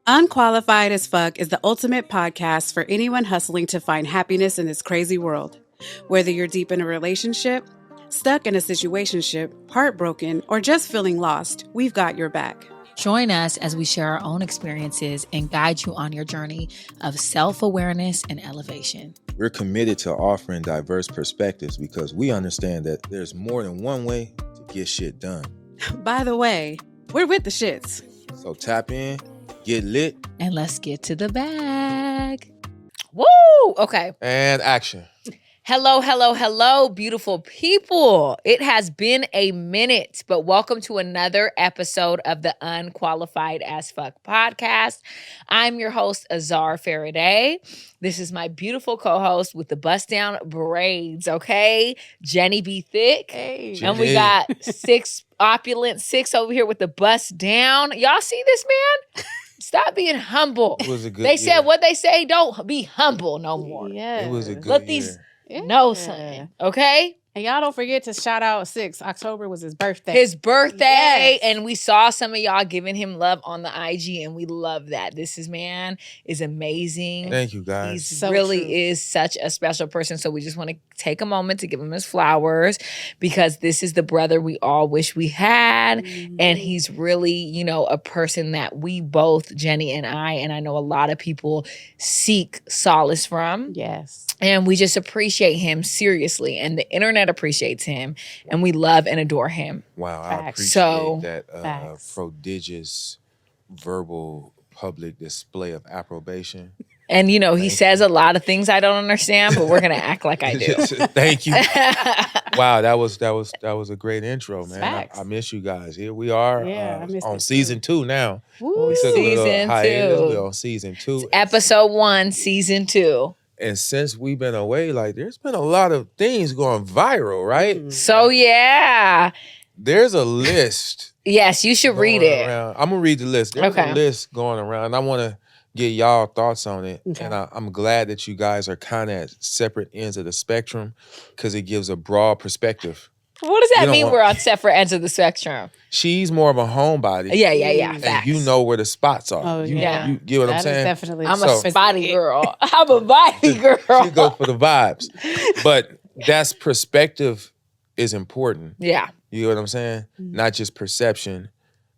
Unqualified as Fuck is the ultimate podcast for anyone hustling to find happiness in this crazy world. Whether you're deep in a relationship, stuck in a situationship, heartbroken, or just feeling lost, we've got your back. Join us as we share our own experiences and guide you on your journey of self-awareness and elevation. We're committed to offering diverse perspectives because we understand that there's more than one way to get shit done. By the way, we're with the shits. So tap in, get lit, and let's get to the bag. Woo! Okay. and action. Hello, beautiful people. It has been a minute, but welcome to another episode of the Unqualified as Fuck podcast. I'm your host, Azar Faraday. This is my beautiful co-host with the bust down braids, okay? Jenny B. Thick. Hey. And we got opulent six over here with the bust down. Y'all see this, man? Stop being humble. It was a good They year. said what they say, don't be humble no more. Yeah. It was a good Let year. these Yeah. know something, okay? And y'all don't forget to shout out 6. October was his birthday. His birthday, Yes. and we saw some of y'all giving him love on the IG, and we love that. This man is amazing. Thank you, guys. He So really true. is such a special person. So we just want to take a moment to give him his flowers because this is the brother we all wish we had. And he's really, a person that we both, Jenny and I know a lot of people seek solace from. Yes. And we just appreciate him seriously. And the internet appreciates him. And we love and adore him. Wow, I Facts. appreciate So- that Facts. prodigious verbal public display of approbation. And, he Thank says a lot of things I don't understand, but we're going to act like I do. Thank you. Wow, that was a great intro, man. Facts. I miss you guys. Here we are Yeah, I missed on it season 2 now. Woo. We took a little Season hiatus. 2. We're on season 2. Episode 1, season 2. And since we've been away, there's been a lot of things going viral, right? So, yeah. There's a list. Yes, you should read going it. around. I'm gonna read the list. There's Okay. a list going around. I want to get y'all thoughts on it, Okay. and I'm glad that you guys are kind of at separate ends of the spectrum because it gives a broad perspective. What does You that don't mean want- we're on separate ends of the spectrum? She's more of a homebody. Yeah. And Facts. you know where the spots are. Oh, you, yeah. you get what I'm That is saying? definitely I'm So- a spotty girl. I'm a body girl. She goes for the vibes, but that's perspective is important. Yeah. You know what I'm saying? Mm-hmm. Not just perception.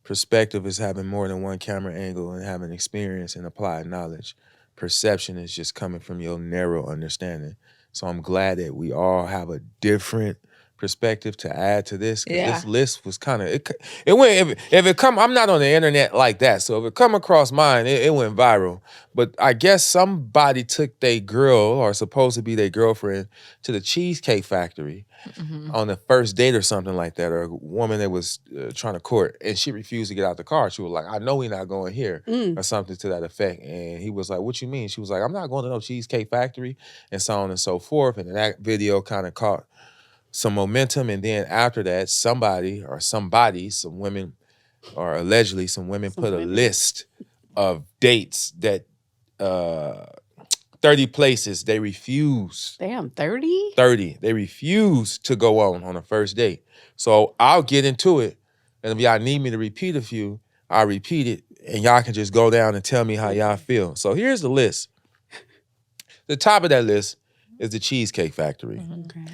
Perspective is having more than one camera angle and having experience and applied knowledge. Perception is just coming from your narrow understanding. So I'm glad that we all have a different perspective to add to this. 'Cause Yeah. this list was kind of it went if it come. I'm not on the internet like that, so if it come across mine, it went viral. But I guess somebody took their girl or supposed to be their girlfriend to the Cheesecake Factory on the first date or something like that, or a woman that was trying to court, and she refused to get out the car. She was like, "I know we're not going here," or something to that effect. And he was like, "What you mean?" She was like, "I'm not going to no Cheesecake Factory," and so on and so forth. And then that video kind of caught some momentum, and then after that, some women, or allegedly some women, put a list of dates that 30 places they refuse. Damn, 30? 30. They refuse to go on a first date. So I'll get into it, and if y'all need me to repeat a few, I'll repeat it, and y'all can just go down and tell me how y'all feel. So here's the list. The top of that list is the Cheesecake Factory. Okay.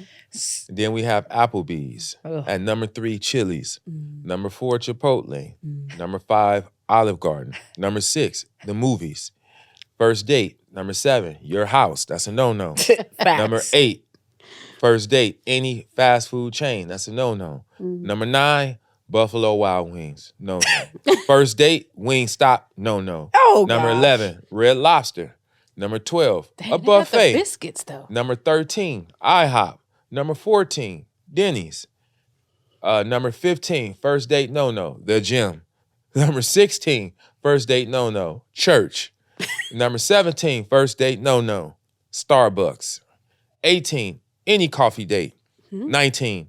Then we have Applebee's. Ugh. At number 3, Chili's. Number 4, Chipotle. Number 5, Olive Garden. Number 6, the movies. First date. Number 7, your house. That's a no-no. Facts. Number 8, first date, any fast food chain. That's a no-no. Number 9, Buffalo Wild Wings. No-no. First date, Wingstop. No-no. Oh, Number gosh. 11, Red Lobster. Number 12, Dang, a they got the buffet. biscuits, though. Number 13, IHOP. Number 14, Denny's. Number 15, first date no-no, the gym. Number 16, first date no-no, church. Number 17, first date no-no, Starbucks. 18, any coffee date. 19,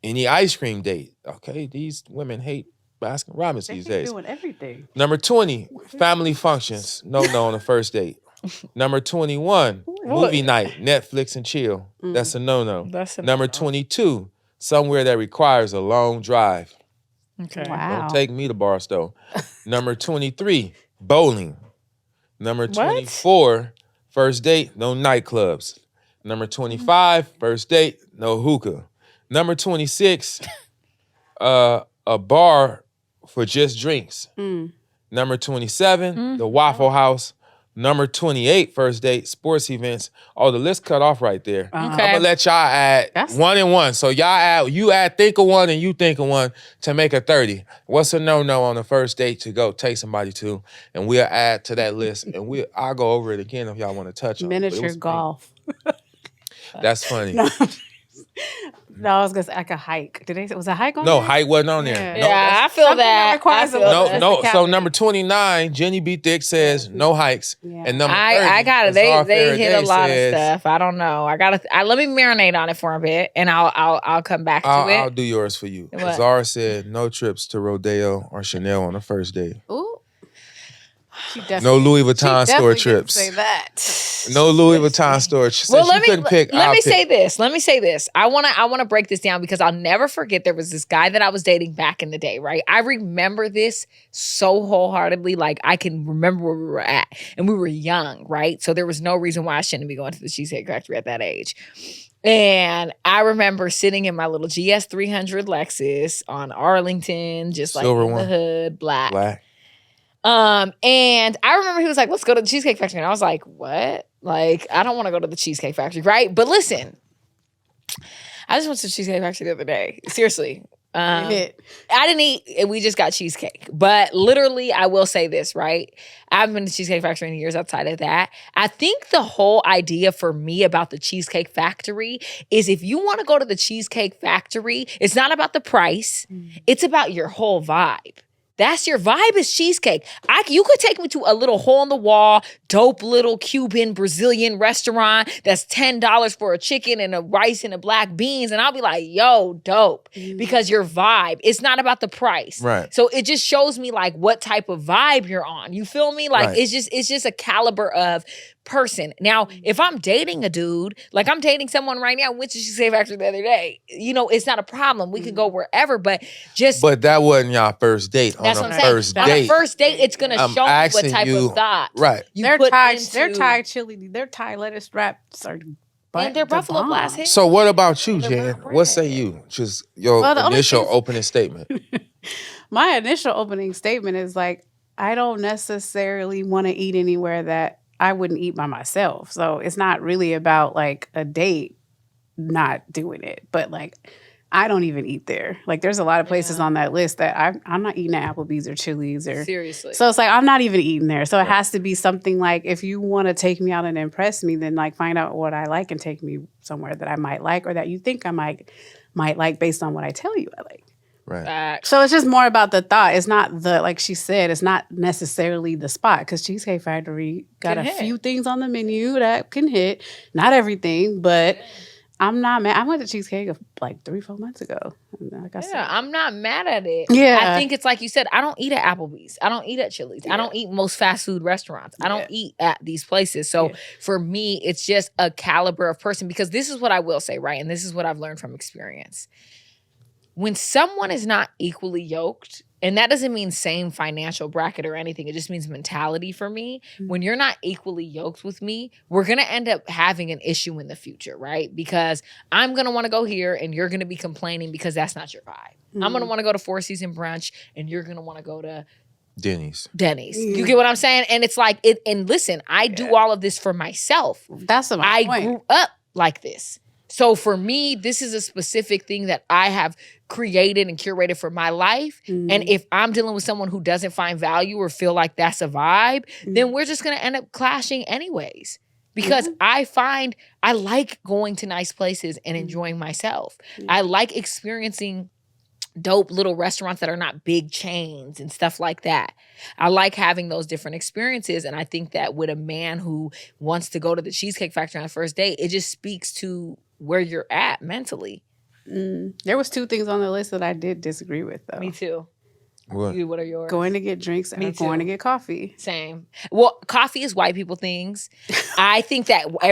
any ice cream date. Okay, these women hate Baskin Robbins these days. doing everything. Number 20, family functions. No on the first date. Number 21, movie night, Netflix and chill. That's a no-no. That's a Number no-no. 22, somewhere that requires a long drive. Okay. Wow. Don't take me to Barstow. Number 23, bowling. Number What? 24, first date, no nightclubs. Number 25, first date, no hookah. Number 26, a bar for just drinks. Number 27, the Waffle House. Number 28, first date, sports events. Oh, the list cut off right there. Okay. I'm gonna let y'all add one and one. So you add think of one and you think of one to make a 30. What's a no-no on the first date to go take somebody to? And we'll add to that list. And I'll go over it again if y'all want to touch on it. Miniature golf. That's funny. No, I was gonna say like a hike. Was a hike on No, there? hike wasn't on there. Yeah. No, Yeah, I feel something that that. requires I a feel little- that. No. That's the So cabinet. number 29, Jenny B. Thick says no hikes. Yeah. And number 30, I got it. Azar They hit a Faraday lot says, of stuff. I don't know. Let me marinate on it for a bit, and I'll come back to it. I'll do yours for you. What? Azar said no trips to Rodeo or Chanel on the first date. Ooh. She No definitely- Louis she Vuitton store definitely didn't trips. Say that. No Louis Vuitton store. Since Well, you couldn't pick, let I'll me pick. say this. Let me say this. I wanna break this down because I'll never forget there was this guy that I was dating back in the day, right? I remember this so wholeheartedly. Like I can remember where we were at. And we were young, right? So there was no reason why I shouldn't be going to the Cheesecake Factory at that age. And I remember sitting in my little GS 300 Lexus on Arlington, just like Silver in the one. hood, black. Black. And I remember he was like, let's go to the Cheesecake Factory. And I was like, what? Like, I don't want to go to the Cheesecake Factory, right? But listen, I just went to the Cheesecake Factory the other day. Seriously. I didn't eat, and we just got cheesecake. But literally, I will say this, right? I haven't been to Cheesecake Factory in years outside of that. I think the whole idea for me about the Cheesecake Factory is if you want to go to the Cheesecake Factory, it's not about the price. It's about your whole vibe. That's your vibe is cheesecake. You could take me to a little hole-in-the-wall, dope little Cuban, Brazilian restaurant that's $10 for a chicken and a rice and a black beans. And I'll be like, yo, dope. Because your vibe, it's not about the price. Right. So it just shows me like what type of vibe you're on. You feel me? Like Right. it's just a caliber of person. Now, if I'm dating a dude, like I'm dating someone right now, went to Cheesecake Factory the other day, it's not a problem. We can go wherever, but that wasn't y'all first date. that's on what a I'm saying. first On date. a first date, it's gonna I'm show me what asking type you- of thought. Right. You Their put Thai, into- their Thai chili, their Thai lettuce wraps are and their Buffalo Blast hits. So what about you, They're Jan? not What say bread. you? Just your Well, the only initial thing- opening statement. My initial opening statement is like, I don't necessarily want to eat anywhere that I wouldn't eat by myself. So it's not really about like a date not doing it, but like I don't even eat there. Like there's a lot of places on that list that I'm not eating at Applebee's or Chili's or Seriously. So it's like I'm not even eating there. So it has to be something like if you want to take me out and impress me, then like find out what I like and take me somewhere that I might like or that you think I might like based on what I tell you I like. Right. Facts. So it's just more about the thought. It's not like she said, it's not necessarily the spot because Cheesecake Factory got Can a hit. few things on the menu that can hit. Not everything, but I'm not mad. I went to Cheesecake like 3-4 months ago. Like I said, Yeah, I'm not mad at it. Yeah. I think it's like you said, I don't eat at Applebee's. I don't eat at Chili's. I don't eat most fast food restaurants. I don't eat at these places. So for me, it's just a caliber of person because this is what I will say, right? And this is what I've learned from experience. When someone is not equally yoked, and that doesn't mean same financial bracket or anything. It just means mentality for me. When you're not equally yoked with me, we're going to end up having an issue in the future, right? Because I'm going to want to go here and you're going to be complaining because that's not your vibe. I'm going to want to go to Four Seasons Brunch and you're going to want to go to Denny's. You get what I'm saying? And it's like, and listen, I do all of this for myself. that's my I point. grew up like this. So for me, this is a specific thing that I have created and curated for my life. And if I'm dealing with someone who doesn't find value or feel like that's a vibe, then we're just going to end up clashing anyways. Because I find I like going to nice places and enjoying myself. I like experiencing dope little restaurants that are not big chains and stuff like that. I like having those different experiences. And I think that with a man who wants to go to the Cheesecake Factory on the first date, it just speaks to where you're at mentally. There was 2 things on the list that I did disagree with though. Me too. What? What are yours? Going to get drinks Me or going too. to get coffee. Same. Well, coffee is white people things. I think that What?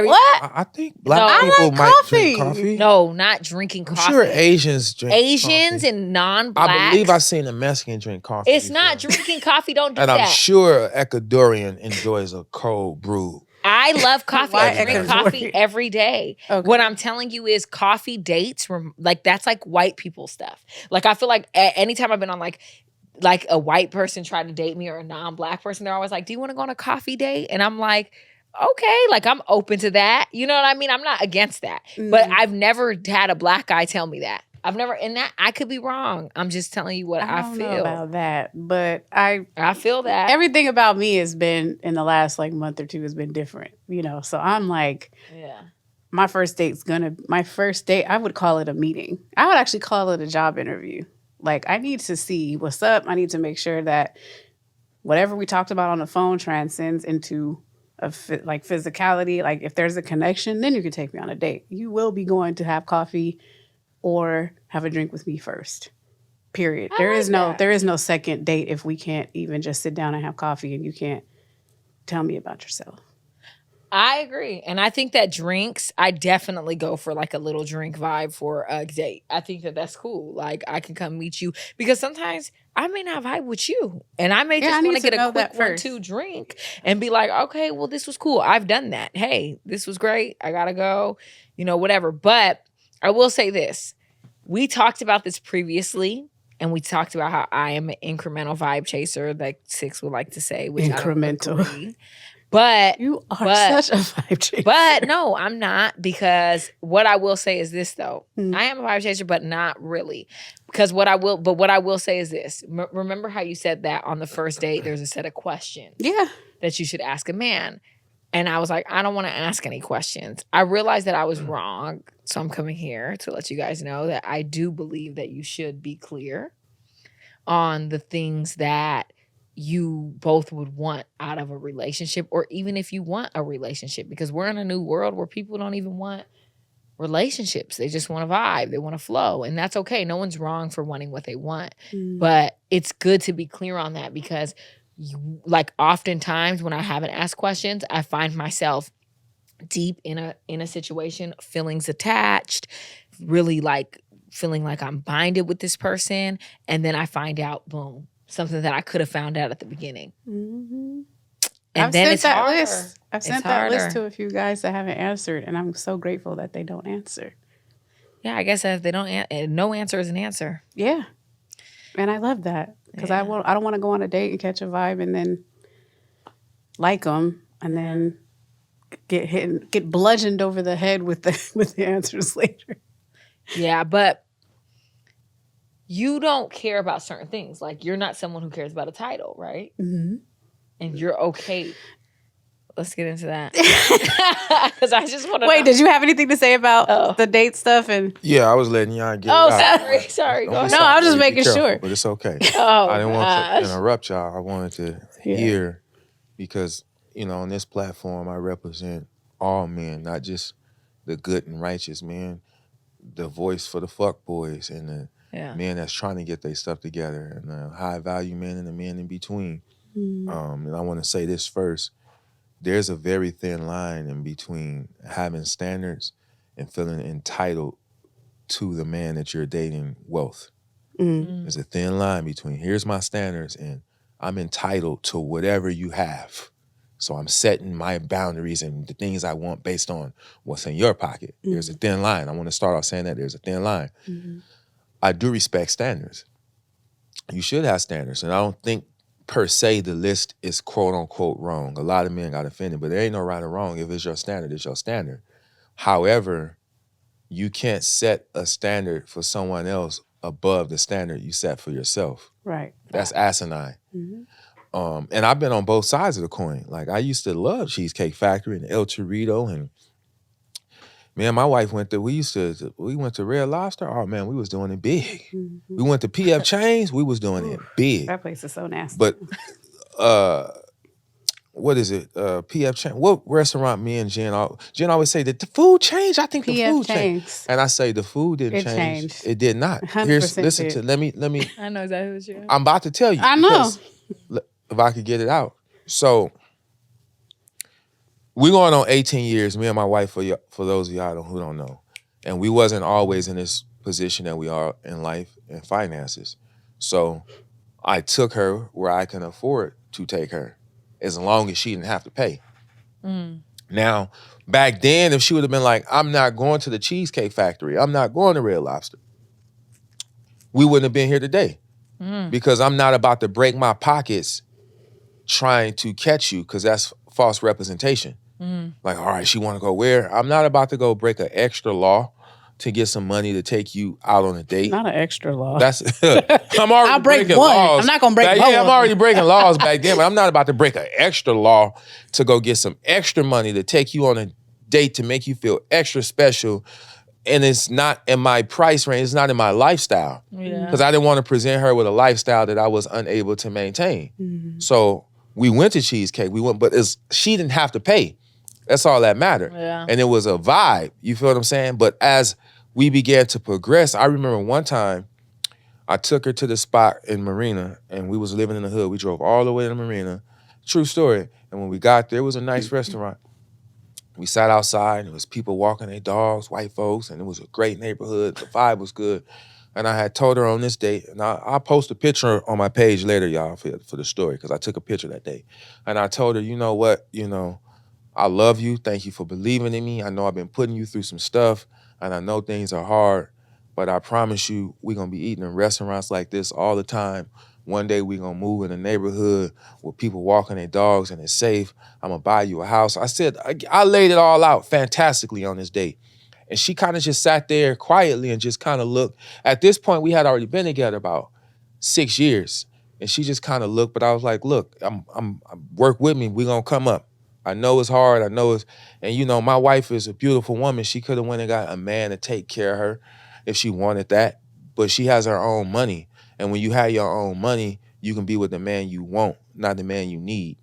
I think black No. people I like might coffee. drink coffee. No, not drinking I'm coffee. sure Asians drink Asians coffee. and non-blacks. I believe I seen a Mexican drink coffee. It's before. not drinking coffee. Don't do And that. I'm sure Ecuadorian enjoys a cold brew. I love coffee. Why I drink Ecuadorian? coffee every day. Okay. What I'm telling you is coffee dates, like that's like white people stuff. Like I feel like anytime I've been on like a white person tried to date me or a non-black person, they're always like, do you want to go on a coffee date? And I'm like, okay, like I'm open to that. You know what I mean? I'm not against that. But I've never had a black guy tell me that. I've never, and that I could be wrong. I'm just telling you what I don't feel know about that, but I feel that. everything about me has been in the last like month or two has been different, you know. So I'm like, Yeah. my first date, I would call it a meeting. I would actually call it a job interview. Like, I need to see what's up. I need to make sure that whatever we talked about on the phone transcends into like physicality. Like, if there's a connection, then you can take me on a date. You will be going to have coffee or have a drink with me first. Period. There is no second date if we can't even just sit down and have coffee and you can't tell me about yourself. I agree. And I think that drinks, I definitely go for like a little drink vibe for a date. I think that that's cool. Like I can come meet you because sometimes I may not vibe with you. And I may just want to get a quick 1-2 drink and be like, okay, well, this was cool. I've done that. Hey, this was great. I got to go, whatever. But I will say this. We talked about this previously. And we talked about how I am an incremental vibe chaser, like Six would like to say, which incremental. I don't agree. But you are such a vibe chaser. But no, I'm not, because what I will say is this though. I am a vibe chaser, but not really. Because what I will say is this. Remember how you said that on the first date there's a set of questions that you should ask a man. And I was like, I don't want to ask any questions. I realized that I was wrong. So I'm coming here to let you guys know that I do believe that you should be clear on the things that you both would want out of a relationship, or even if you want a relationship, because we're in a new world where people don't even want relationships. They just want to vibe. They want to flow. And that's okay. No one's wrong for wanting what they want. But it's good to be clear on that, because like oftentimes when I haven't asked questions, I find myself deep in a situation, feelings attached, really like feeling like I'm binded with this person. And then I find out, boom, something that I could have found out at the beginning. And I've then sent it's that harder. list. I've sent that list to a few guys that haven't answered, and I'm so grateful that they don't answer. Yeah, I guess if they don't, no answer is an answer. Yeah, and I love that, because I don't want to go on a date and catch a vibe and then like them and then get bludgeoned over the head with the answers later. Yeah, but you don't care about certain things. Like, you're not someone who cares about a title, right? Mm-hmm. And you're okay. Let's get into that. Because I just want to Wait, did you have anything to say about the date stuff? And yeah, I was letting y'all get it out. Sorry. Go ahead. No, I was just making careful, sure. But it's okay. I didn't want to interrupt y'all. I wanted to hear, because, on this platform, I represent all men, not just the good and righteous men, the voice for the fuck boys and the men that's trying to get their stuff together, and the high value men and the men in between. And I want to say this first. There's a very thin line in between having standards and feeling entitled to the man that you're dating wealth. There's a thin line between, here's my standards and I'm entitled to whatever you have. So I'm setting my boundaries and the things I want based on what's in your pocket. There's a thin line. I want to start off saying that there's a thin line. I do respect standards. You should have standards. And I don't think per se the list is quote unquote wrong. A lot of men got offended, but there ain't no right or wrong. If it's your standard, it's your standard. However, you can't set a standard for someone else above the standard you set for yourself. Right. That's asinine. And I've been on both sides of the coin. Like, I used to love Cheesecake Factory and El Chorito, and me and my wife went to Red Lobster. Oh man, we was doing it big. We went to PF Chains, we was doing it big. That place is so nasty. But what is it? PF Chang's. What restaurant me and Jen always say that the food changed. I think the PF food changed. Chang's. And I say the food didn't It change. changed. It did not. 100% Listen did. to let me I know exactly what you're. I'm about to tell you. I know. because if I could get it out. So we going on 18 years, me and my wife, for those of y'all who don't know. And we wasn't always in this position that we are in life and finances. So I took her where I can afford to take her, as long as she didn't have to pay. Now, back then, if she would have been like, I'm not going to the Cheesecake Factory, I'm not going to Red Lobster, we wouldn't have been here today. Because I'm not about to break my pockets trying to catch you, because that's false representation. Like, all right, she want to go where? I'm not about to go break an extra law to get some money to take you out on a date. Not an extra law. That's I'm already I'll break breaking one. laws. I'm not gonna break both. Yeah, I'm already breaking laws back then, but I'm not about to break an extra law to go get some extra money to take you on a date to make you feel extra special. And it's not in my price range. It's not in my lifestyle. Because I didn't want to present her with a lifestyle that I was unable to maintain. So we went to Cheesecake. But she didn't have to pay. That's all that mattered. Yeah. And it was a vibe. You feel what I'm saying? But as we began to progress, I remember one time I took her to the spot in Marina, and we was living in the hood. We drove all the way to Marina. True story. And when we got there, it was a nice restaurant. We sat outside, and there was people walking their dogs, white folks, and it was a great neighborhood. The vibe was good. And I had told her on this date, and I'll post a picture on my page later, y'all, for the story, because I took a picture that day. And I told her, you know what, I love you. Thank you for believing in me. I know I've been putting you through some stuff, and I know things are hard, but I promise you we're going to be eating in restaurants like this all the time. One day we're going to move in a neighborhood with people walking their dogs and it's safe. I'm going to buy you a house. I said, I laid it all out fantastically on this date. And she kind of just sat there quietly and just kind of looked. At this point, we had already been together about 6 years. And she just kind of looked, but I was like, look, I'm work with me. We're going to come up. I know it's hard. I know and my wife is a beautiful woman. She could have went and got a man to take care of her if she wanted that. But she has her own money. And when you have your own money, you can be with the man you want, not the man you need.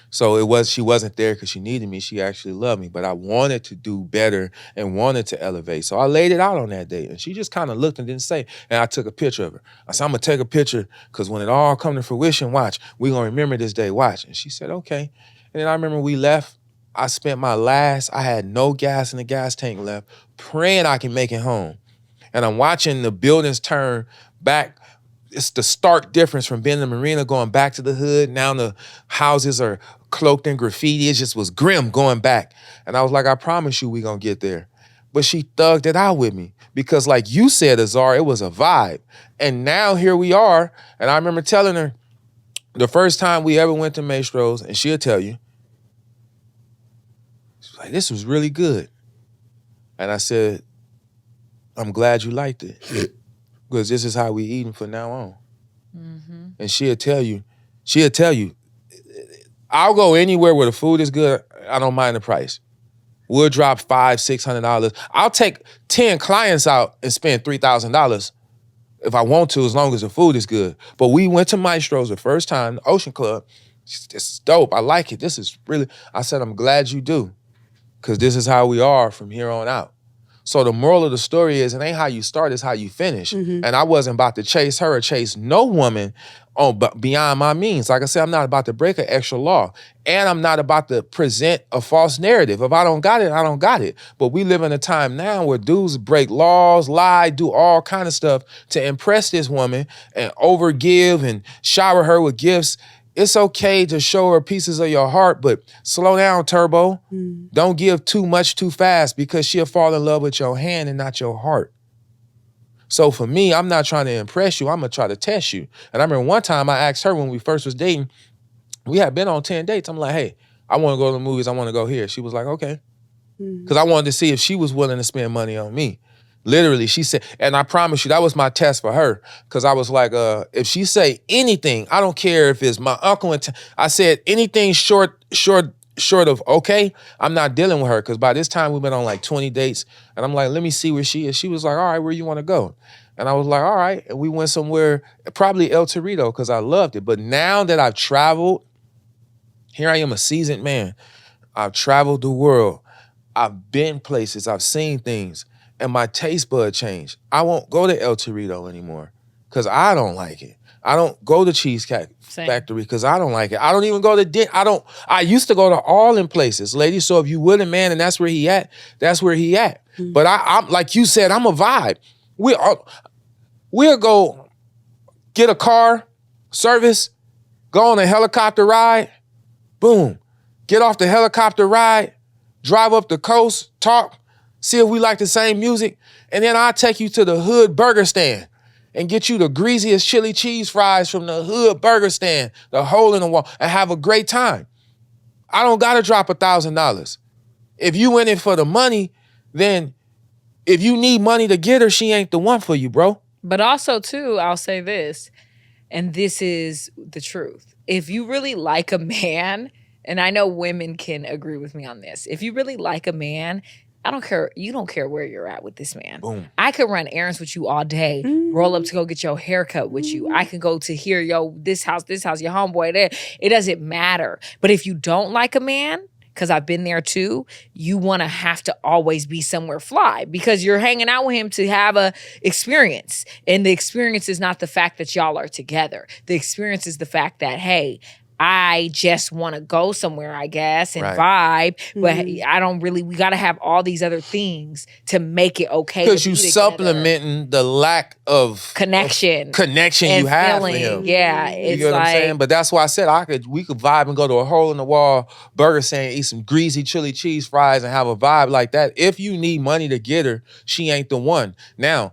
So she wasn't there because she needed me. She actually loved me. But I wanted to do better and wanted to elevate. So I laid it out on that date. And she just kind of looked and didn't say. And I took a picture of her. I said, I'm going to take a picture because when it all come to fruition, watch, we're going to remember this day, watch. And she said, okay. And then I remember we left. I spent I had no gas in the gas tank left, praying I can make it home. And I'm watching the buildings turn back. It's the stark difference from being in the Marina going back to the hood. Now the houses are cloaked in graffiti. It just was grim going back. And I was like, I promise you we gonna get there. But she thugged it out with me because like you said, Azar, it was a vibe. And now here we are. And I remember telling her the first time we ever went to Maestro's, and she'll tell you, she's like, this was really good. And I said, I'm glad you liked it. Because this is how we eating from now on. And she'll tell you, I'll go anywhere where the food is good. I don't mind the price. We'll drop $500-$600. I'll take 10 clients out and spend $3,000 if I want to, as long as the food is good. But we went to Maestro's the first time, the Ocean Club. This is dope. I like it. This is really, I said, I'm glad you do. Because this is how we are from here on out. So the moral of the story is, it ain't how you start, it's how you finish. And I wasn't about to chase her or chase no woman beyond my means. Like I said, I'm not about to break an extra law. And I'm not about to present a false narrative. If I don't got it, I don't got it. But we live in a time now where dudes break laws, lie, do all kind of stuff to impress this woman and overgive and shower her with gifts. It's okay to show her pieces of your heart, but slow down, Turbo. Don't give too much too fast because she'll fall in love with your hand and not your heart. So for me, I'm not trying to impress you. I'm going to try to test you. And I remember one time I asked her when we first was dating, we had been on 10 dates. I'm like, hey, I want to go to the movies. I want to go here. She was like, okay. Because I wanted to see if she was willing to spend money on me. Literally, she said, and I promise you, that was my test for her. Because I was like, if she say anything, I don't care if it's my uncle. I said anything short of okay, I'm not dealing with her. Because by this time, we've been on like 20 dates. And I'm like, let me see where she is. She was like, all right, where you want to go? And I was like, all right. And we went somewhere, probably El Torito, because I loved it. But now that I've traveled Here I am, a seasoned man. I've traveled the world. I've been places. I've seen things. And my taste bud changed. I won't go to El Torito anymore because I don't like it. I don't go to Cheesecake Factory because I don't like it. I don't even go to I used to go to all in places, ladies. So if you with a man and that's where he at, that's where he at. Mm-hmm. But I'm like you said, I'm a vibe. We'll go get a car, service, go on a helicopter ride, boom. Get off the helicopter ride, drive up the coast, talk, see if we like the same music, and then I'll take you to the hood burger stand and get you the greasiest chili cheese fries from the hood burger stand, the hole in the wall, and have a great time. I don't gotta drop $1,000. If you in it for the money, then if you need money to get her, she ain't the one for you, bro. But also, too, I'll say this, and this is the truth. If you really like a man, and I know women can agree with me on this. If you really like a man, I don't care. You don't care where you're at with this man. Boom. I could run errands with you all day, roll up to go get your haircut with you. I can go to here, this house, your homeboy there. It doesn't matter. But if you don't like a man, because I've been there too, you want to have to always be somewhere fly because you're hanging out with him to have a experience. And the experience is not the fact that y'all are together. The experience is the fact that, hey, I just want to go somewhere, I guess, and vibe. But I don't really, we got to have all these other things to make it okay. Because you supplementing the lack of connection you have with him. Yeah. It's you know what I'm saying? But that's why I said we could vibe and go to a hole in the wall burger stand, eat some greasy chili cheese fries and have a vibe like that. If you need money to get her, she ain't the one. Now,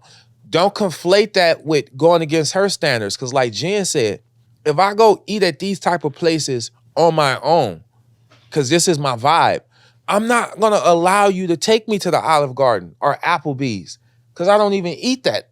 don't conflate that with going against her standards. Because like Jen said, if I go eat at these type of places on my own, because this is my vibe, I'm not going to allow you to take me to the Olive Garden or Applebee's because I don't even eat that.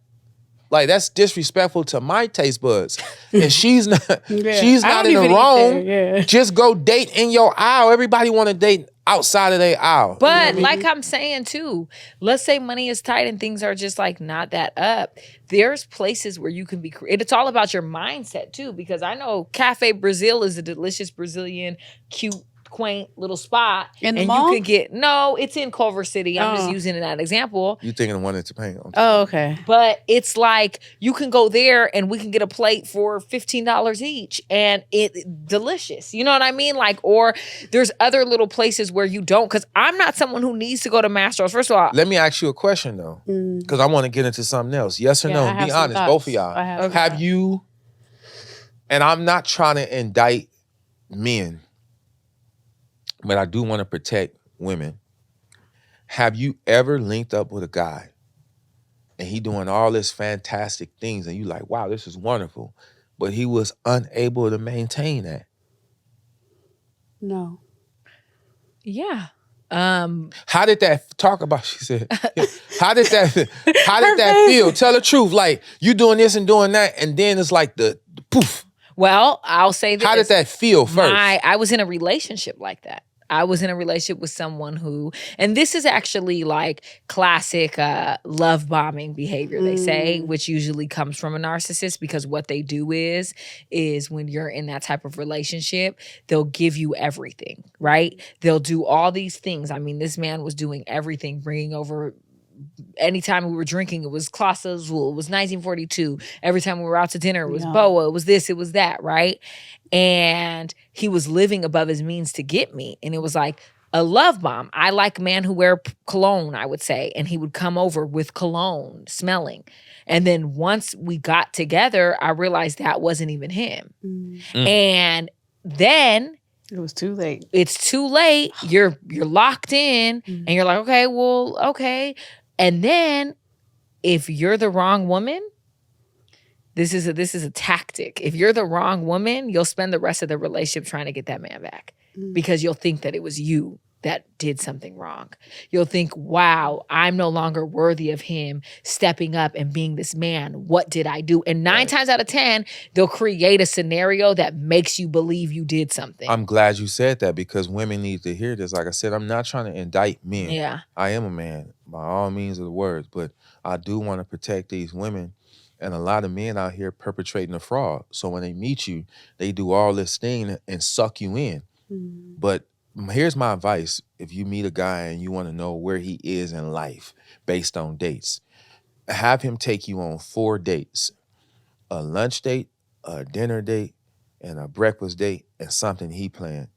Like, that's disrespectful to my taste buds. And she's not in the wrong. Yeah. Just go date in your aisle. Everybody want to date outside of their aisle. But like I'm saying too, let's say money is tight and things are just like not that up. There's places where you can be creative. It's all about your mindset too, because I know Cafe Brazil is a delicious Brazilian, cute, quaint little spot. In the mall? You could get, no, it's in Culver City. I'm just using that example. You thinking of one at Topanga. Oh, okay. But it's like, you can go there and we can get a plate for $15 each and it's delicious. You know what I mean? Like, or there's other little places where you don't, because I'm not someone who needs to go to Mastro's. First of all. Let me ask you a question though, because I want to get into something else. Yes or no? Be honest, both of y'all. Have you, and I'm not trying to indict men, but I do want to protect women. Have you ever linked up with a guy and he doing all this fantastic things and you like, wow, this is wonderful, but he was unable to maintain that? No. Yeah. How did that talk about? She said, how did that feel? Tell the truth. Like, you doing this and doing that, and then it's like the poof. Well, I'll say this. How did that feel first? I was in a relationship like that. I was in a relationship with someone who, and this is actually like classic love bombing behavior, they say, which usually comes from a narcissist, because what they do is when you're in that type of relationship, they'll give you everything, right? They'll do all these things. I mean, this man was doing everything, bringing over. Anytime we were drinking, it was Clase Azul, it was 1942. Every time we were out to dinner, it was Boa, it was this, it was that, right? And he was living above his means to get me. And it was like a love bomb. I like men who wear cologne, I would say. And he would come over with cologne, smelling. And then once we got together, I realized that wasn't even him. And then it was too late. It's too late. You're locked in and you're like, okay. And then if you're the wrong woman, this is a tactic. If you're the wrong woman, you'll spend the rest of the relationship trying to get that man back because you'll think that it was you that did something wrong. You'll think, wow, I'm no longer worthy of him stepping up and being this man. What did I do? And 9 times out of 10, they'll create a scenario that makes you believe you did something. I'm glad you said that because women need to hear this. Like I said, I'm not trying to indict men. Yeah. I am a man by all means of the words, but I do want to protect these women. And a lot of men out here perpetrating a fraud. So when they meet you, they do all this thing and suck you in. But here's my advice. If you meet a guy and you want to know where he is in life based on dates, have him take you on 4 dates. A lunch date, a dinner date, and a breakfast date, and something he planned.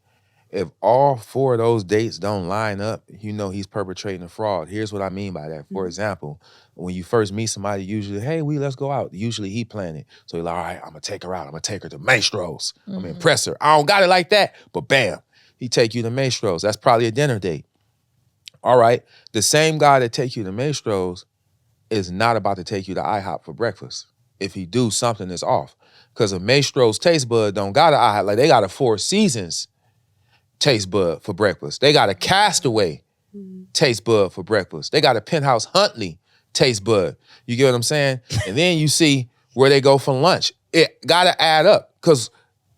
If all 4 of those dates don't line up, you know he's perpetrating a fraud. Here's what I mean by that. For example, when you first meet somebody, usually, hey, let's go out. Usually he planned it. So he's like, all right, I'm going to take her out. I'm going to take her to Maestro's. I'm going to impress her. I don't got it like that, but bam, he take you to Maestro's. That's probably a dinner date. All right, the same guy that take you to Maestro's is not about to take you to IHOP for breakfast. If he do, something is off. Because a Maestro's taste bud don't got an IHOP. Like, they got a Four Seasons taste bud for breakfast. They got a Castaway taste bud for breakfast. They got a Penthouse Huntley taste bud. You get what I'm saying? And then you see where they go for lunch. It gotta add up. Because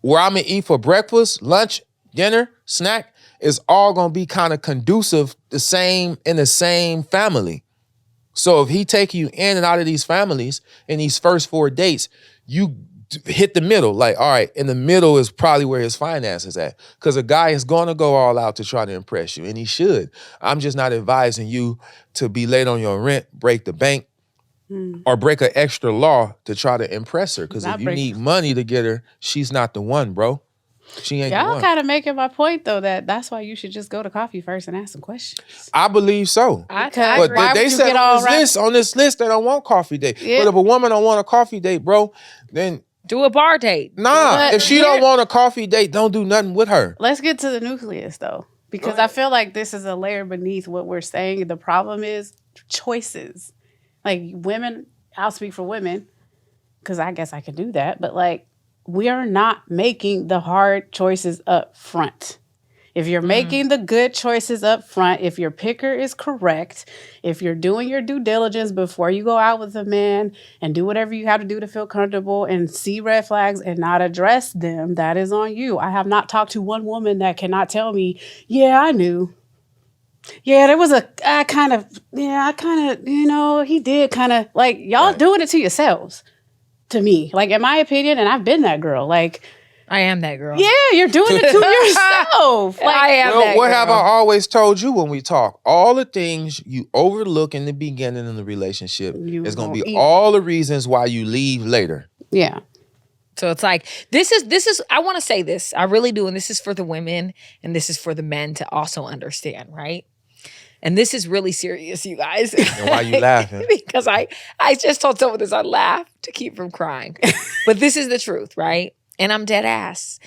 where I'm gonna eat for breakfast, lunch, dinner, snack, is all gonna be kind of conducive in the same family. So if he take you in and out of these families in these first 4 dates, you hit the middle. Like, all right, in the middle is probably where his finances at. Because a guy is going to go all out to try to impress you, and he should. I'm just not advising you to be late on your rent, break the bank, or break an extra law to try to impress her. Because if you need money to get her, she's not the one, bro. She ain't the one. Y'all kind of making my point, though, that's why you should just go to coffee first and ask some questions. I believe so. I But agree. they said on this list they don't want coffee date. Yeah. But if a woman don't want a coffee date, bro, then Do a bar date. nah. But If she don't want a coffee date, don't do nothing with her. Let's get to the nucleus, though, because I feel like this is a layer beneath what we're saying. The problem is choices. Like, women, I'll speak for women, because I guess I can do that, but like, we are not making the hard choices up front. If you're making the good choices up front, if your picker is correct, if you're doing your due diligence before you go out with a man and do whatever you have to do to feel comfortable and see red flags and not address them, that is on you. I have not talked to one woman that cannot tell me, yeah, I knew. Yeah, there was he did kind of, like, y'all doing it to yourselves. To me, like, in my opinion, and I've been that girl. Like, I am that girl. yeah, you're doing it to yourself. Like, I am that What girl. have I always told you when we talk? All the things you overlook in the beginning of the relationship is going to be all the reasons why you leave later. Yeah. So it's like, this is, I want to say this. I really do. And this is for the women and this is for the men to also understand, right? And this is really serious, you guys. And why you laughing? Because I just told someone this. I laughed to keep from crying. But this is the truth, right? And I'm dead ass.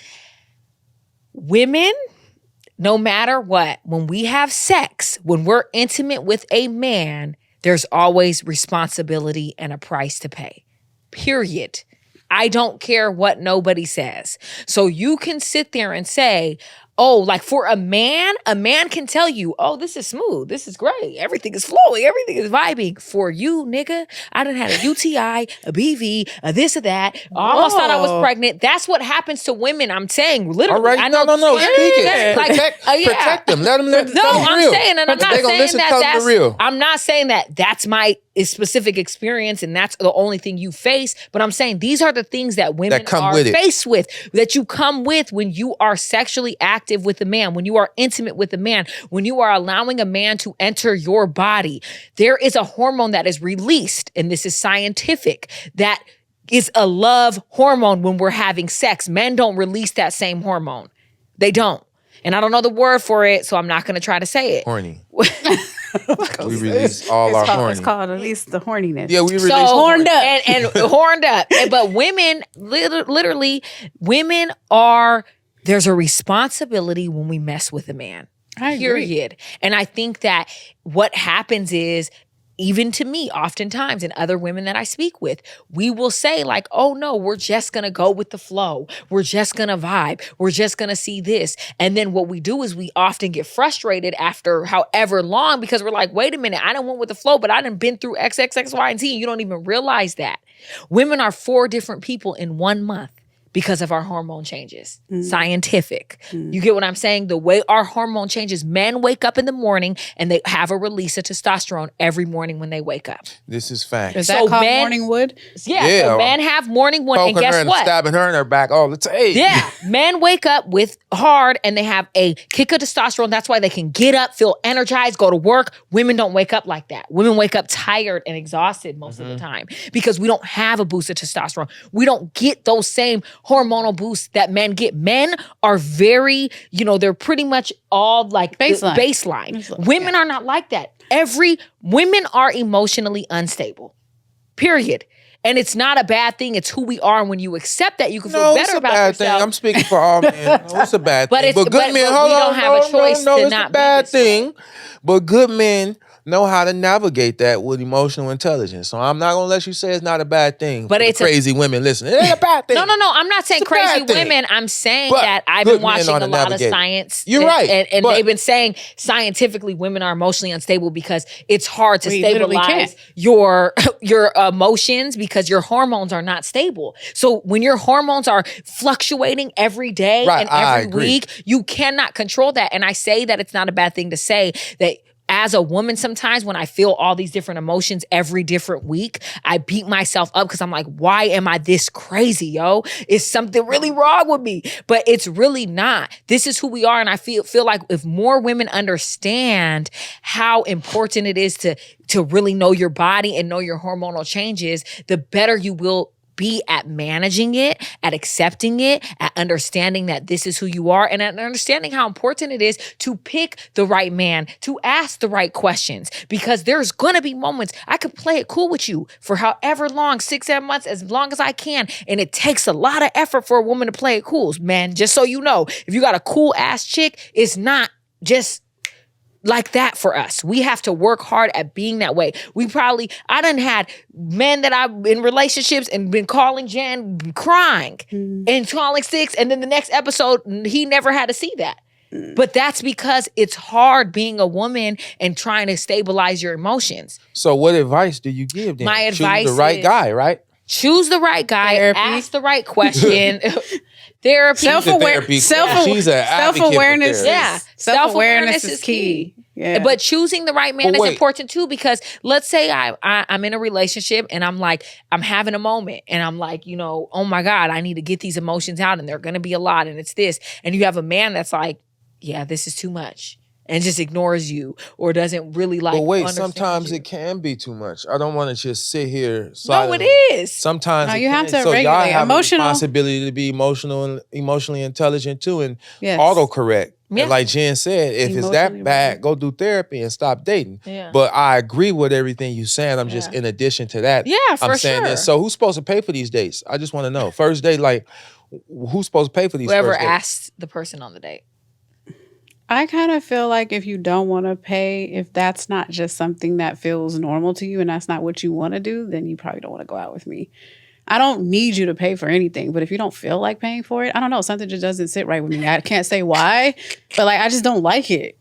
Women, no matter what, when we have sex, when we're intimate with a man, there's always responsibility and a price to pay. Period. I don't care what nobody says. So you can sit there and say, oh, like, for a man can tell you, oh, this is smooth. This is great. Everything is flowing. Everything is vibing. For you, nigga, I done had a UTI, a BV, a this or that. I almost thought I was pregnant. That's what happens to women. I'm saying, literally. All right, I no. Speak it. Protect them. Let them No, tell them I'm real. saying, and I'm not They gonna saying listen, that tell them that's the real. I'm not saying that that's my specific experience and that's the only thing you face, but I'm saying these are the things that women That come are with it. faced with, that you come with when you are sexually active with a man, when you are intimate with a man, when you are allowing a man to enter your body. There is a hormone that is released, and this is scientific, that is a love hormone when we're having sex. Men don't release that same hormone. They don't. And I don't know the word for it, so I'm not going to try to say it. Horny. We release all our horny. It's called at least the horniness. Yeah, we release horned up. and horned up. But women, literally, women are, there's a responsibility when we mess with a man. I agree. Period. And I think that what happens is, even to me, oftentimes, and other women that I speak with, we will say like, oh no, we're just going to go with the flow. We're just going to vibe. We're just going to see this. And then what we do is we often get frustrated after however long, because we're like, wait a minute, I done went with the flow, but I done been through X, X, X, Y, and Z. And you don't even realize that. Women are 4 different people in 1 month. because of our hormone changes. Scientific. You get what I'm saying? The way our hormone changes, men wake up in the morning and they have a release of testosterone every morning when they wake up. This is fact. Is that called morning wood? Yeah, so men have morning wood. And guess what? Stabbing her in her back all the time. Yeah, men wake up with hard and they have a kick of testosterone. That's why they can get up, feel energized, go to work. Women don't wake up like that. Women wake up tired and exhausted most of the time because we don't have a boost of testosterone. We don't get those same hormonal boosts that men get. Men are very, they're pretty much all like baseline. Women are not like that. Women are emotionally unstable. Period. And it's not a bad thing. It's who we are. And when you accept that, you can feel better about yourself. It's a bad thing. I'm speaking for all men. No, it's a bad thing. But good men, we don't have a choice to it's not a bad be thing. But good men know how to navigate that with emotional intelligence. So I'm not going to let you say it's not a bad thing. But it's crazy women listening. It ain't a bad thing. No. I'm not saying crazy women. I'm saying that I've been watching a lot of science. You're right. And they've been saying scientifically women are emotionally unstable because it's hard to stabilize your emotions because your hormones are not stable. So when your hormones are fluctuating every day and every week, you cannot control that. And I say that it's not a bad thing to say that as a woman, sometimes when I feel all these different emotions every different week, I beat myself up because I'm like, why am I this crazy, yo? Is something really wrong with me? But it's really not. This is who we are. And I feel like if more women understand how important it is to really know your body and know your hormonal changes, the better you will be at managing it, at accepting it, at understanding that this is who you are, and at understanding how important it is to pick the right man, to ask the right questions, because there's going to be moments I could play it cool with you for however long, 6-7 months, as long as I can, and it takes a lot of effort for a woman to play it cool, man. Just so you know, if you got a cool ass chick, it's not just like that for us. We have to work hard at being that way. I done had men that I've in relationships and been calling Jan crying and calling Six, and then the next episode, he never had to see that. But that's because it's hard being a woman and trying to stabilize your emotions. So what advice do you give then? My advice Choose the right guy, right? Choose the right guy, ask the right question. Therapy. Self-awareness. Yeah. Self-awareness is key. Yeah. But choosing the right man is important too, because let's say I'm in a relationship and I'm having a moment and I'm like, oh my God, I need to get these emotions out and they're going to be a lot and it's this. And you have a man that's like, yeah, this is too much. And just ignores you or doesn't really like. But wait, sometimes it can be too much. I don't want to just sit here No, silently. it is. Sometimes you have to regulate. Y'all have a responsibility to be emotionally intelligent too, and autocorrect. Yeah. And like Jen said, if it's that bad, go do therapy and stop dating. Yeah. But I agree with everything you're saying. I'm just in addition to that. Yeah, for I'm saying this. So who's supposed to pay for these dates? I just want to know. First date, like who's supposed to pay for these? Whoever first dates? asked the person on the date. I kind of feel like if you don't want to pay, if that's not just something that feels normal to you and that's not what you want to do, then you probably don't want to go out with me. I don't need you to pay for anything, but if you don't feel like paying for it, I don't know, something just doesn't sit right with me. I can't say why, but I just don't like it.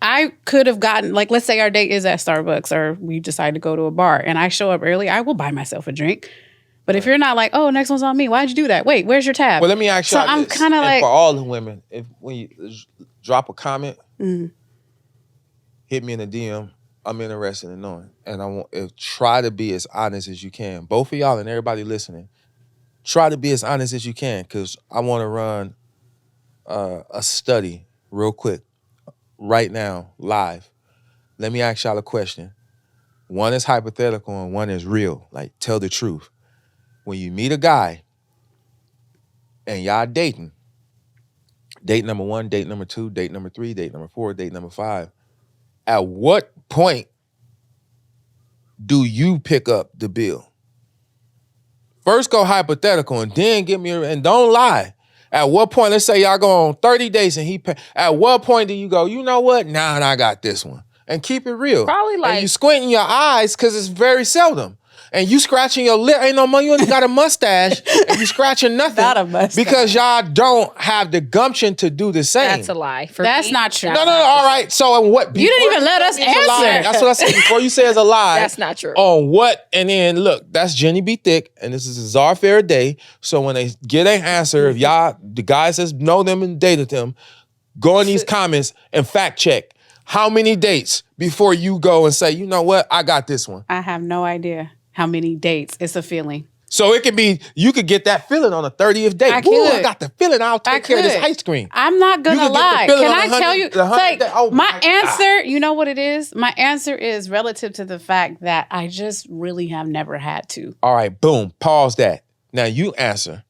I could have gotten, let's say our date is at Starbucks or we decide to go to a bar and I show up early, I will buy myself a drink. But if you're not like, oh, next one's on me, why'd you do that? Wait, where's your tab? Well, let me ask you. So I'm kind of like, for all the women, when you drop a comment, hit me in a DM. I'm interested in knowing, and I want try to be as honest as you can. Both of y'all and everybody listening, try to be as honest as you can, because I want to run a study real quick right now, live. Let me ask y'all a question. One is hypothetical and one is real. Tell the truth. When you meet a guy and y'all dating, date number 1, date number 2, date number 3, date number 4, date number 5, at what point do you pick up the bill? First go hypothetical and then give me and don't lie. At what point, let's say y'all go on 30 days and he pay, at what point do you go, you know what? Nah, I got this one. And keep it real. Probably and you squinting your eyes because it's very seldom. and you scratching your lip. Ain't no money. You only got a mustache, and you scratching nothing. Not a mustache. Because y'all don't have the gumption to do the same. That's a lie. That's not true. No. All right. So on what? You didn't even let us answer. That's what I said before. You say it's a lie. That's not true. On what? And then look, that's Jenny B. Thick, and this is Azar Day. So when they get an answer, if y'all, the guy says know them and dated them, go in these comments and fact check. How many dates before you go and say, you know what, I got this one? I have no idea how many dates. It's a feeling. So it could be, you could get that feeling on the 30th date. I Ooh, I could. got the feeling I'll take care of this ice cream. I'm not going to You could get the lie. feeling Can on I the tell you? 100 Like, oh my my answer, you know what it is? My answer is relative to the fact that I just really have never had to. All right, boom, pause that. Now you answer.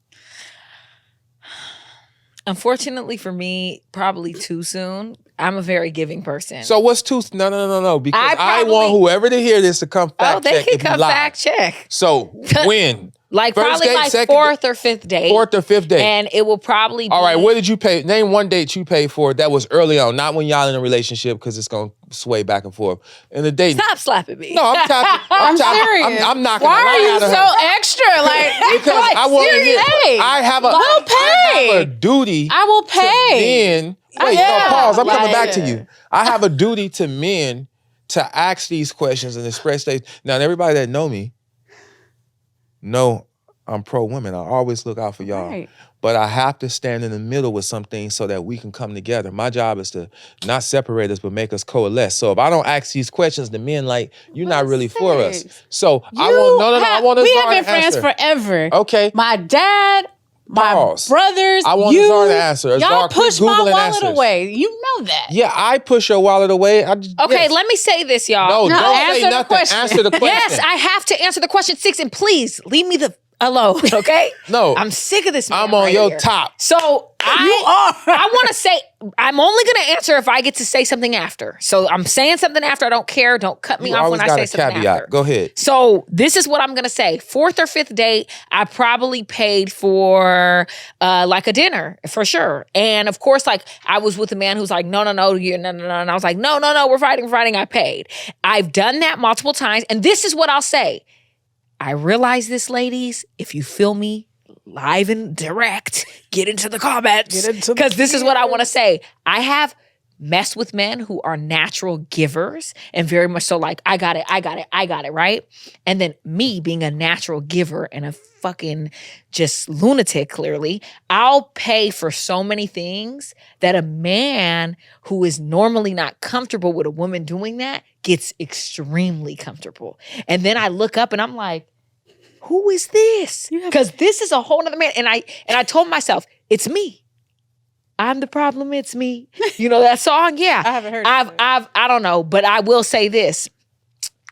Unfortunately for me, probably too soon. I'm a very giving person. So what's too? No. Because I probably- want whoever to hear this to come fact they check can if you come lie. fact check. So when? Like First probably date, like second fourth or fifth date. Fourth or fifth date. And it will probably be. All right, what did you pay? Name one date you paid for that was early on, not when y'all in a relationship because it's going to sway back and forth. In the date. Stop slapping me. No, I'm tapping. I'm serious. I'm knocking Why the are lie you out of her. so extra? Like, Because I want to hear. Hey, I have a, we'll I have a pay. duty. I will pay. To men. Wait, Yeah, no, pause. I'm coming like- back to you. I have a duty to men to ask these questions and express they. Now, everybody that know me, know I'm pro women. I always look out for y'all. Right. But I have to stand in the middle with some things so that we can come together. My job is to not separate us, but make us coalesce. So if I don't ask these questions, the men like, you're not really for us. So I want We have been friends forever. Okay. My dad, my Pause. brothers, I want you, Azar to answer. Azar, y'all quit push my Googling wallet answers. away. You know that. Yeah, I push your wallet away. Okay, yes. let me say this, y'all. No, No, don't answer say the nothing. question. Answer the question. Yes, I have to answer the question 6, and please leave me the alone, okay? No. I'm sick of this. I'm man on right your here. top. So I want to say, I'm only going to answer if I get to say something after. So I'm saying something after. I don't care. Don't cut me You off always when I got say a something caveat. after. Go ahead. So this is what I'm going to say. Fourth or fifth date, I probably paid for like a dinner for sure. And of course, like I was with a man who's like, no. And I was like, no, we're fighting. I paid. I've done that multiple times. And this is what I'll say. I realize this, ladies, if you feel me live and direct, get into the comments. Because this is what I want to say. I have messed with men who are natural givers and very much so like, I got it, right? And then me being a natural giver and a fucking just lunatic, clearly, I'll pay for so many things that a man who is normally not comfortable with a woman doing that gets extremely comfortable. And then I look up and I'm like, who is this? Because this is a whole nother man. And I told myself, it's me. I'm the problem, it's me. You know that song? Yeah. I haven't heard it. I don't know, but I will say this.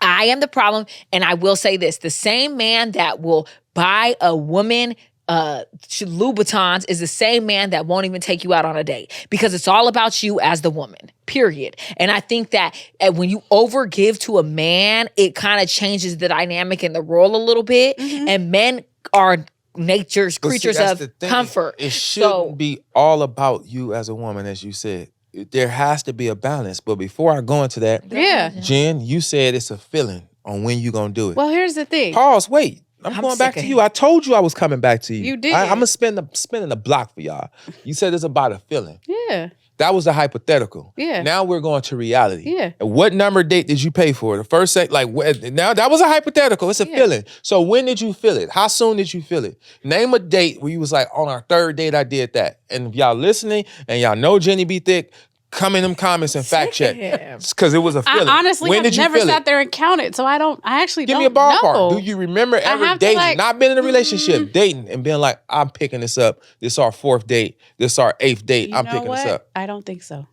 I am the problem, and I will say this. The same man that will buy a woman Louboutins is the same man that won't even take you out on a date because it's all about you as the woman, period. And I think that when you overgive to a man, it kind of changes the dynamic and the role a little bit. Mm-hmm. And men are nature's But see, creatures that's of the thing. comfort. It shouldn't be all about you as a woman, as you said. There has to be a balance. But before I go into that, Yeah. Jen, you said it's a feeling on when you gonna do it. Well, here's the thing. Pause. Wait. I'm going back sick to of you. I told you I was coming back to you. You did. I'm gonna spinning the block for y'all. You said it's about a feeling. Yeah. That was a hypothetical. Yeah. Now we're going to reality. Yeah. And what number date did you pay for? The first now that was a hypothetical. It's a feeling. So when did you feel it? How soon did you feel it? Name a date where you was like, on our third date I did that. And if y'all listening and y'all know Jenny B. Thick, come in them comments and fact check. Because it was a feeling. I honestly when have did you never feel sat it? there and counted, so I actually Give don't me a ballpark. know. Do you remember ever have to, dating, like, not been in a relationship, dating and being like, I'm picking this up. This our fourth date. This our eighth date. You I'm know picking what? this up. I don't think so.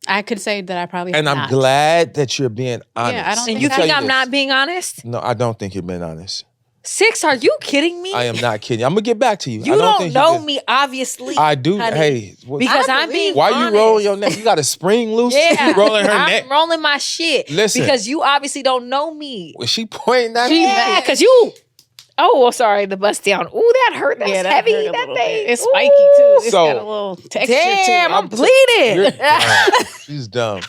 I could say that I probably And have I'm not. glad that you're being honest. I don't And think you I- think Tell I'm this. not being honest? No, I don't think you're being honest. 6, are you kidding me? I am not kidding. I'm gonna get back to you. You I don't think know you did. me, obviously. I do. honey. Hey, what- Because I'm being why honest. you rolling your neck? You got a spring loose? Yeah, You rolling her I'm neck? rolling my shit. Listen. Because you obviously don't know me. Was she pointing at Yeah, me? because you. Oh, well, sorry, the bust down. Ooh, that hurt. That's Yeah, that heavy. hurt a That little thing. bit. It's Ooh. spiky too. It's So- got a little texture Damn, to it. I'm bleeding. You're dumb. She's dumb.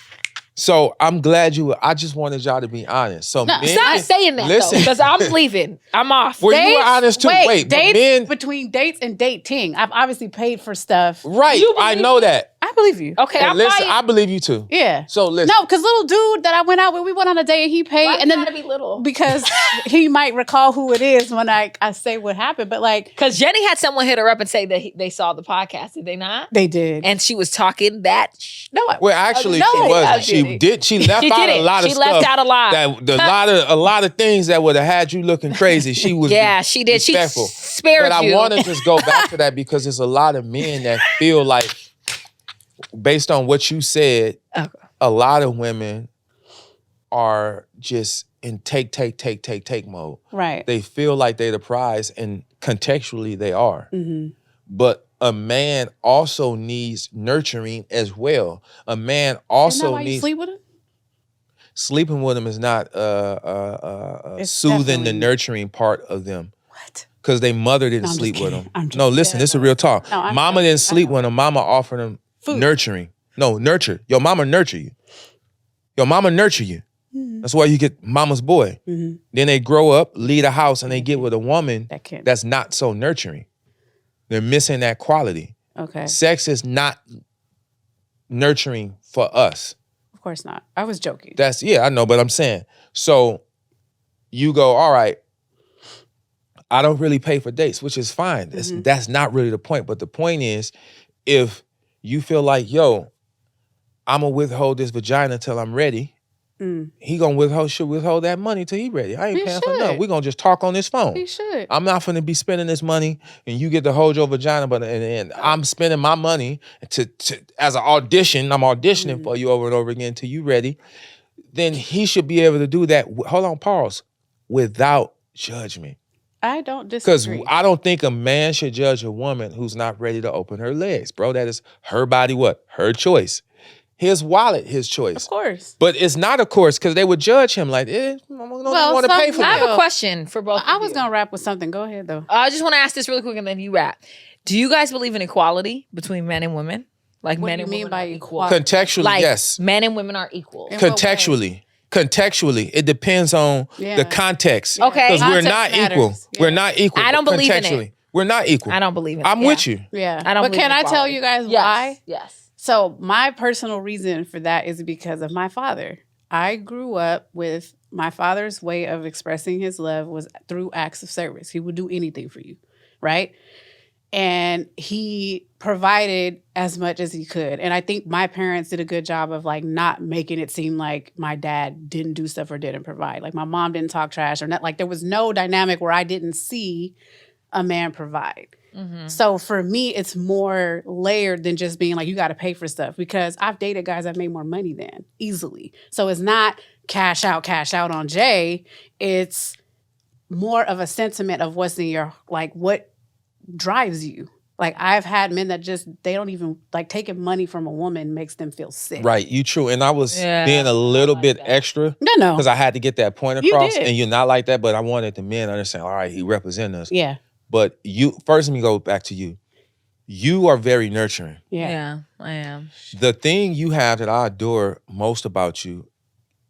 So I'm glad I just wanted y'all to be honest. So No, men, stop saying that though, because I'm leaving. I'm off. Well, you were honest too. Wait, but dates men, between dates and dating. I've obviously paid for stuff. right? I know that. I believe you. Okay, And I'm listen, buying. I believe you too. Yeah. So listen. No, because little dude that I went out with, we went on a date and he paid, Why and then gotta be little? because he might recall who it is when I say what happened. But like, Because Jenny had someone hit her up and say that they saw the podcast. Did they not? they did. And she was talking that. No, Well, actually, no, she I wasn't. She didn't. did. She left She out did a it. lot of She stuff. left out a lot. A lot of things that would have had you looking crazy. She was. Yeah, she did. She respectful. spared But you. I want to just go back to that because there's a lot of men that feel like, based on what you said, Okay. a lot of women are just in take mode. right. They feel like they're the prize, and contextually they are. Mm-hmm. But a man also needs nurturing as well. A man Isn't that also why you needs sleep with him? sleeping with them is not It's soothing the definitely- nurturing part of them. What? Because they mother didn't No, I'm just sleep with kidding. them. I'm just No, listen, kidding. this is a real talk. No, I'm Mama joking. didn't sleep I know. with them. Mama offered them Food. nurturing. No, nurture. Your mama nurture you. Your mama nurture you. Mhm. That's why you get mama's boy. Mhm. Then they grow up, lead a house, and they get with a woman That kid. that's not so nurturing. They're missing that quality. Okay. Sex is not nurturing for us. Of course not. I was joking. That's, yeah, I know, but I'm saying. So you go, all right, I don't really pay for dates, which is fine. That's not really the point. But the point is, if you feel like, yo, I'm going to withhold this vagina till I'm ready, he should withhold that money till he ready. I ain't He paying for nothing. should. We're going to just talk on this phone. He should. I'm not finna be spending this money and you get to hold your vagina, but and I'm spending my money to as an audition. I'm auditioning for you over and over again till you ready. Then he should be able to do that. Hold on, pause. Without judgment. I don't Because disagree. I don't think a man should judge a woman who's not ready to open her legs, bro. That is her body, what? Her choice. His wallet, his choice. Of course. But it's not a course because they would judge him like, I don't want to pay for I that. have a question for both. I of was you. going to wrap with something. Go ahead, though. I just want to ask this really quick and then you wrap. Do you guys believe in equality between men and women? Like What men do you and mean women by are equal. equality? Contextually, Like yes. men and women are equal. In what way? Contextually, it depends on Yeah. the context. Okay. Because we're Context not matters. equal. Yeah. We're not equal. I don't believe in it. Contextually, we're not equal. I don't believe in it. I'm Yeah. with you. Yeah. I don't But believe can in I tell equality. you guys Yes. why? Yes. So my personal reason for that is because of my father. I grew up with my father's way of expressing his love was through acts of service. He would do anything for you, right? And he provided as much as he could. And I think my parents did a good job of like not making it seem like my dad didn't do stuff or didn't provide. Like my mom didn't talk trash or not. Like there was no dynamic where I didn't see a man provide. So for me, it's more layered than just being like, you got to pay for stuff because I've dated guys that made more money than easily. So it's not cash out on Jay. It's more of a sentiment of what's in your, like what drives you. Like I've had men that just, they don't even like taking money from a woman makes them feel sick. Right, you true. And I was Yeah, being a little I like bit that. extra No. because I had to get that point You across. did. And you're not like that, but I wanted the men to understand, all right, he represents us. Yeah. But you, first let me go back to you. You are very nurturing. Yeah. Yeah, I am. The thing you have that I adore most about you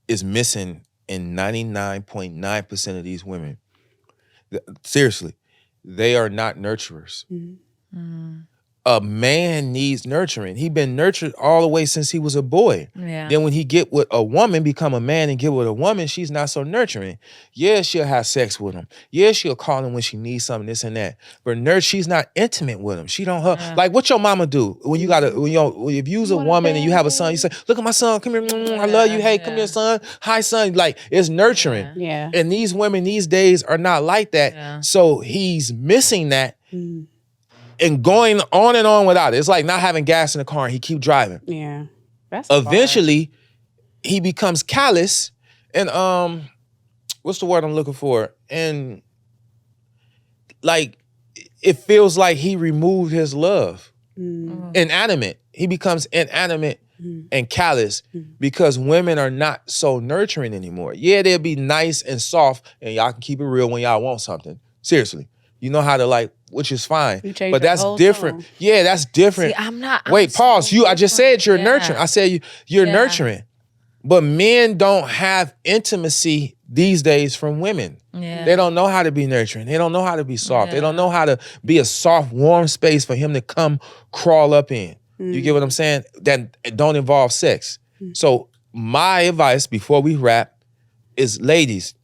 is missing in 99.9% of these women. Seriously, they are not nurturers. A man needs nurturing. He been nurtured all the way since he was a boy. Yeah. Then when he get with a woman, become a man and get with a woman, she's not so nurturing. Yeah, she'll have sex with him. Yeah, she'll call him when she needs something, this and that. But she's not intimate with him. She don't like what your mama do when you gotta if you was a woman and you have a son, you say, "Look at my son, come here, I love you. Hey, come here, son. Hi, son." Like it's nurturing. Yeah. And these women these days are not like that. Yeah. So he's missing that. And going on and on without it. It's like not having gas in the car and he keep driving. Yeah. That's Eventually, he becomes callous and what's the word I'm looking for? And like it feels like he removed his love. Inanimate. He becomes inanimate and callous because women are not so nurturing anymore. Yeah, they'll be nice and soft and y'all can keep it real when y'all want something. Seriously. You know how to like, which is fine. You changed But your that's whole different. tone. Yeah, that's different. See, I'm not. Wait, pause. I just said you're Yeah. nurturing. I said you're Yeah. nurturing. But men don't have intimacy these days from women. Yeah. They don't know how to be nurturing. They don't know how to be soft. They don't know how to be a soft, warm space for him to come crawl up in. You get what I'm saying? That don't involve sex. So my advice before we wrap is, ladies,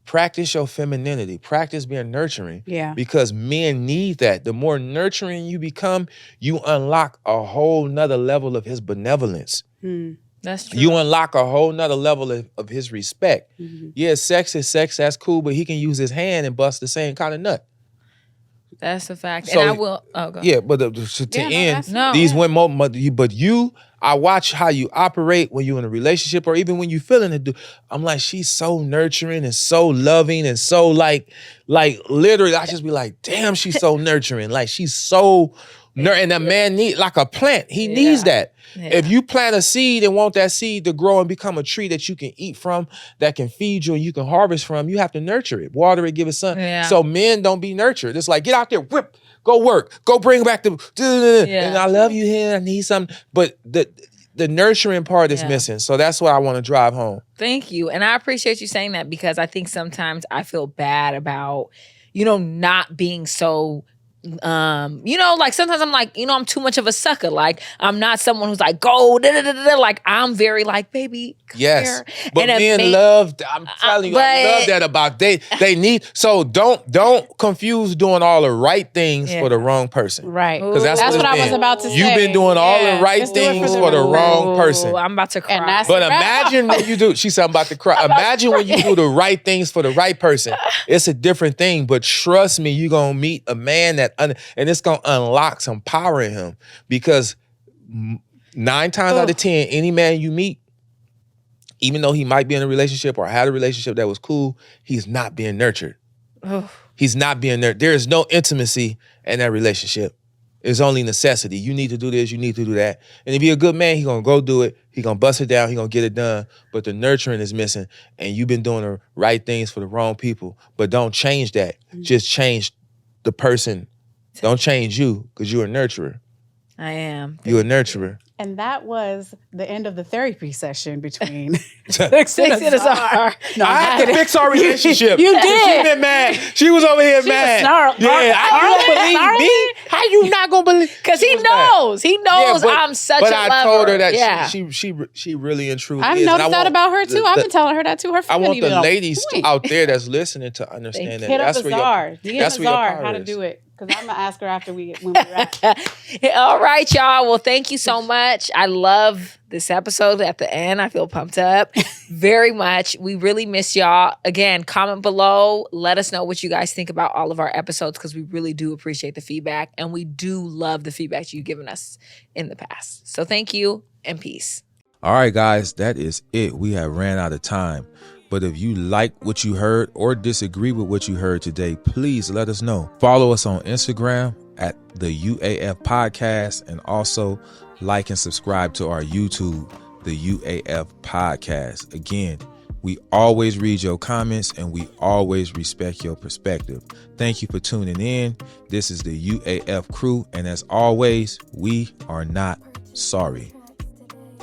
practice your femininity. Practice being nurturing. Yeah. Because men need that. The more nurturing you become, you unlock a whole nother level of his benevolence. That's true. You unlock a whole nother level of his respect. Yeah, sex is sex, that's cool, but he can use his hand and bust the same kind of nut. That's a fact. So, and I will. Oh, go. Yeah, but to end, No. these women, but you, I watch how you operate when you're in a relationship or even when you're feeling it. I'm like, she's so nurturing and so loving and so like literally, I just be like, damn, she's so nurturing. Like she's so and a man need like a plant. He needs that. Yeah. If you plant a seed and want that seed to grow and become a tree that you can eat from, that can feed you and you can harvest from, you have to nurture it, water it, give it sun. Yeah. So men don't be nurtured. It's like, get out there, whip, go work, go bring back the, and I love you here, I need something. But the nurturing part is missing. So that's what I want to drive home. Thank you. And I appreciate you saying that because I think sometimes I feel bad about, not being so like sometimes I'm like, I'm too much of a sucker. Like I'm not someone who's like, go, like I'm very like, baby, come here. But and men love, I'm telling you, I love that about they need, so don't confuse doing all the right things for the wrong person. Right. Because that's what I was about to say. You've been doing all the right things for the wrong person. I'm about to cry. But imagine when you do, she said I'm about to cry. Imagine when you do the right things for the right person. It's a different thing, but trust me, you're going to meet a man that and it's going to unlock some power in him because 9 times out of 10, any man you meet, even though he might be in a relationship or had a relationship that was cool, he's not being nurtured. He's not being nurtured. There is no intimacy in that relationship. It's only necessity. You need to do this, you need to do that. And if you're a good man, he's going to go do it. He's going to bust it down. He's going to get it done. But the nurturing is missing. And you've been doing the right things for the wrong people. But don't change that. Just change the person. Don't change you because you're a nurturer. I am. You're a nurturer. And that was the end of the therapy session between Six and Azar. No, I had to fix our relationship. You did. She been mad. She was over here mad. I don't believe me. How you not gonna believe? Because he knows. He knows I'm such a lover. But I told her that she really and truly I've noticed that about her too. I've been telling her that too. Her I want the ladies out there that's listening to understand that. That's where Azar. That's Azar how to do it. Because I'm going to ask her after when we wrap. All right, y'all. Well, thank you so much. I love this episode at the end. I feel pumped up very much. We really miss y'all. Again, comment below. Let us know what you guys think about all of our episodes because we really do appreciate the feedback. And we do love the feedback you've given us in the past. So thank you and peace. All right, guys. That is it. We have ran out of time. But if you like what you heard or disagree with what you heard today, please let us know. Follow us on Instagram at the UAF Podcast and also like and subscribe to our YouTube, the UAF Podcast. Again, we always read your comments and we always respect your perspective. Thank you for tuning in. This is the UAF crew. And as always, we are not sorry.